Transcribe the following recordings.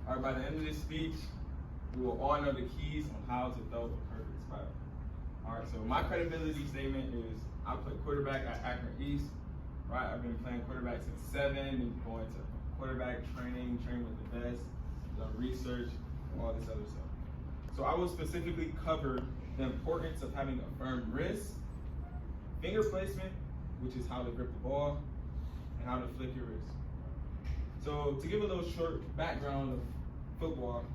All right, by the end of this speech, we will all know the keys on how to throw a perfect spiral. All right, so my credibility statement is I play quarterback at Akron East, right? I've been playing quarterback since 7, been going to quarterback training with the best, done research, and all this other stuff. So I will specifically cover the importance of having a firm wrist, finger placement, which is how to grip the ball, and how to flick your wrist. So to give a little short background of football,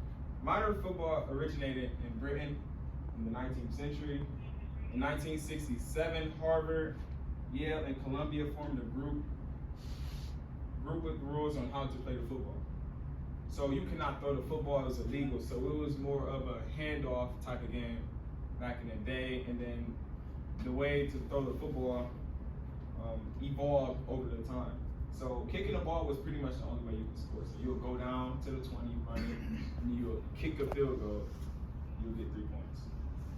modern football originated in Britain in the 19th century. In 1967, Harvard, Yale, and Columbia formed a group with rules on how to play the football. So you cannot throw the football, it was illegal. So it was more of a handoff type of game back in the day. And then the way to throw the football evolved over the time. So kicking the ball was pretty much the only way you could score. So you'll go down to the 20, run it, and you'll kick a field goal, you'll get 3 points.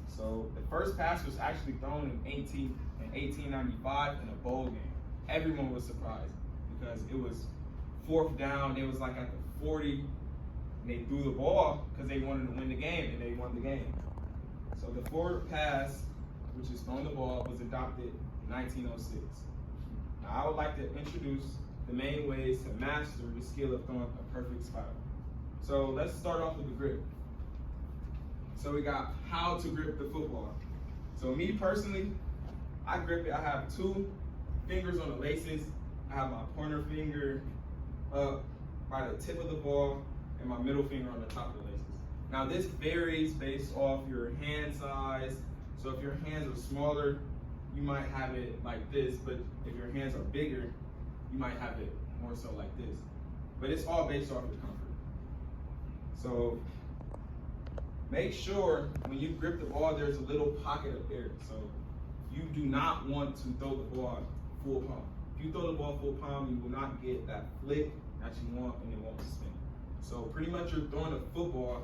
So the first pass was actually thrown in 1895 in a bowl game. Everyone was surprised because it was 4th down. It was like at the 40, and they threw the ball because they wanted to win the game, and they won the game. So the forward pass, which is throwing the ball, was adopted in 1906. Now I would like to introduce the main ways to master the skill of throwing a perfect spiral. So let's start off with the grip. So we got how to grip the football. So me personally, I grip it. I have 2 fingers on the laces. I have my pointer finger up by the tip of the ball and my middle finger on the top of the laces. Now this varies based off your hand size. So if your hands are smaller, you might have it like this, but if your hands are bigger, you might have it more so like this. But it's all based off your comfort. So make sure when you grip the ball, there's a little pocket of air. So you do not want to throw the ball full palm. If you throw the ball full palm, you will not get that flick that you want, and it won't spin. So pretty much you're throwing a football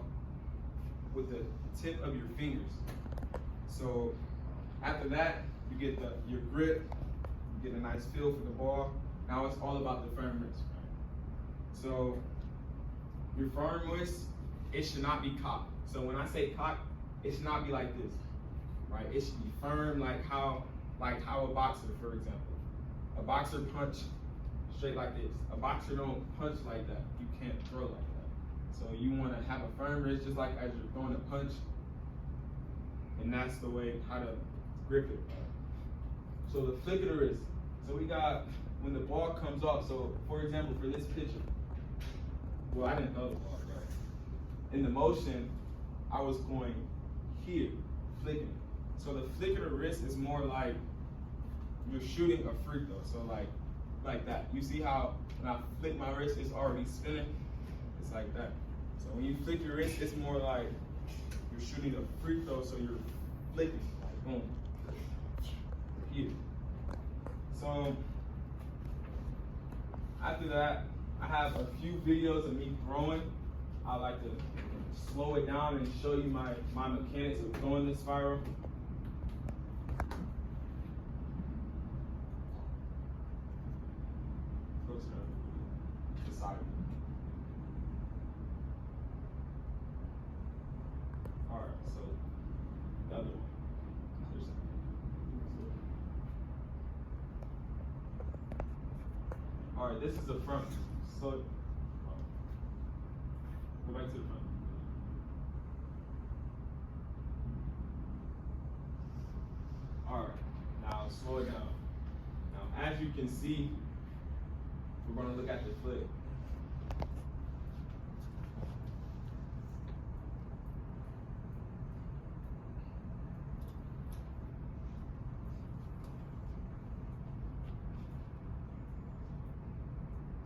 with the tip of your fingers. So after that, you get your grip, you get a nice feel for the ball. Now it's all about the firm wrist. So your firm wrist, it should not be cocked. So when I say cocked, it should not be like this, right? It should be firm, like how a boxer, for example. A boxer punch straight like this. A boxer don't punch like that. You can't throw like that. So you want to have a firm wrist just like as you're throwing a punch, and that's the way how to grip it. So the flick of the wrist. So we got when the ball comes off. So for example, for this picture, well, I didn't throw the ball, right? In the motion, I was going here, flicking. So the flick of the wrist is more like you're shooting a free throw. So like that. You see how when I flick my wrist, it's already spinning? It's like that. So when you flick your wrist, it's more like you're shooting a free throw, so you're flicking, like boom, here. So after that, I have a few videos of me throwing. I like to slow it down and show you my mechanics of throwing the spiral. Go to the side. All right, so the other one. All right, this is the front. So go back to the front. All right, now slow it down. Now, as you can see, we're going to look at the flick.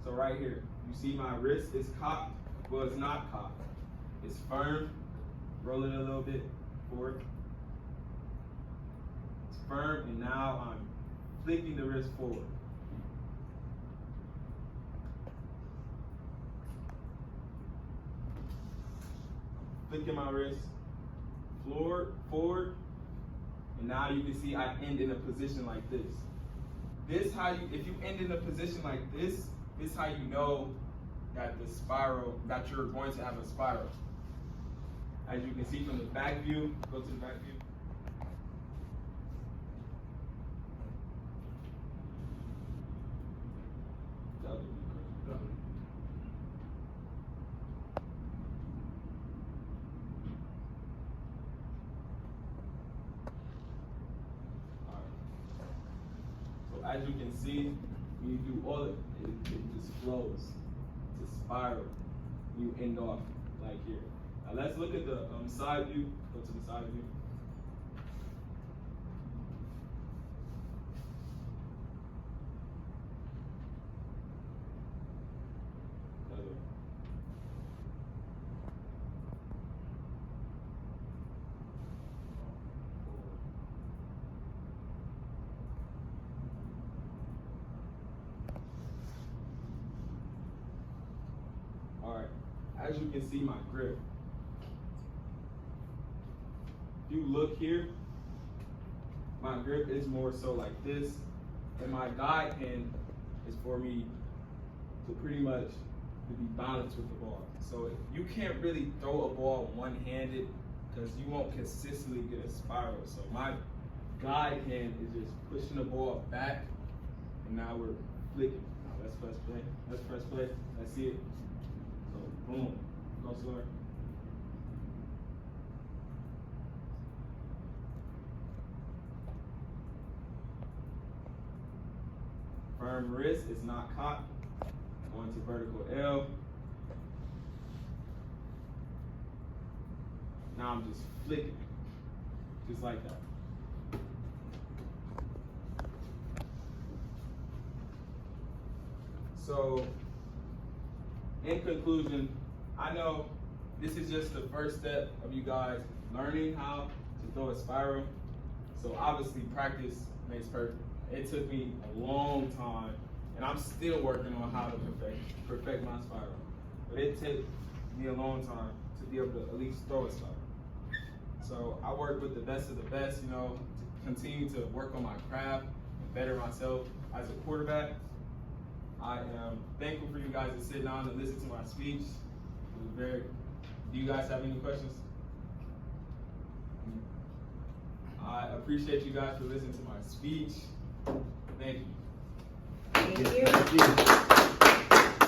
So right here, you see my wrist is cocked. Well, it's not cocked. It's firm. Roll it a little bit forward. It's firm, and now I'm flicking the wrist forward. Flicking my wrist forward, and now you can see I end in a position like this. If you end in a position like this, this is how you know that the spiral, that you're going to have a spiral. As you can see from the back view, go to the back view. As you can see, when you do all of it, it just flows. It's a spiral. You end off like here. Now let's look at the side view. Go to the side view. Alright, as you can see my grip. If you look here, my grip is more so like this, and my guide hand is for me to pretty much to be balanced with the ball. So you can't really throw a ball one-handed because you won't consistently get a spiral. So my guide hand is just pushing the ball back, and now we're flicking. Now let's press play. Let's press play. Let's see it. So boom, go slower. Firm wrist is not caught. Going to vertical L. Now I'm just flicking, just like that. So, in conclusion, I know this is just the first step of you guys learning how to throw a spiral. So obviously practice makes perfect. It took me a long time, and I'm still working on how to perfect my spiral. But it took me a long time to be able to at least throw a spiral. So I work with the best of the best, you know, to continue to work on my craft and better myself as a quarterback. I am thankful for you guys to sit down and listen to my speech. It was very. Do you guys have any questions? I appreciate you guys for listening to my speech. Thank you. Thank you.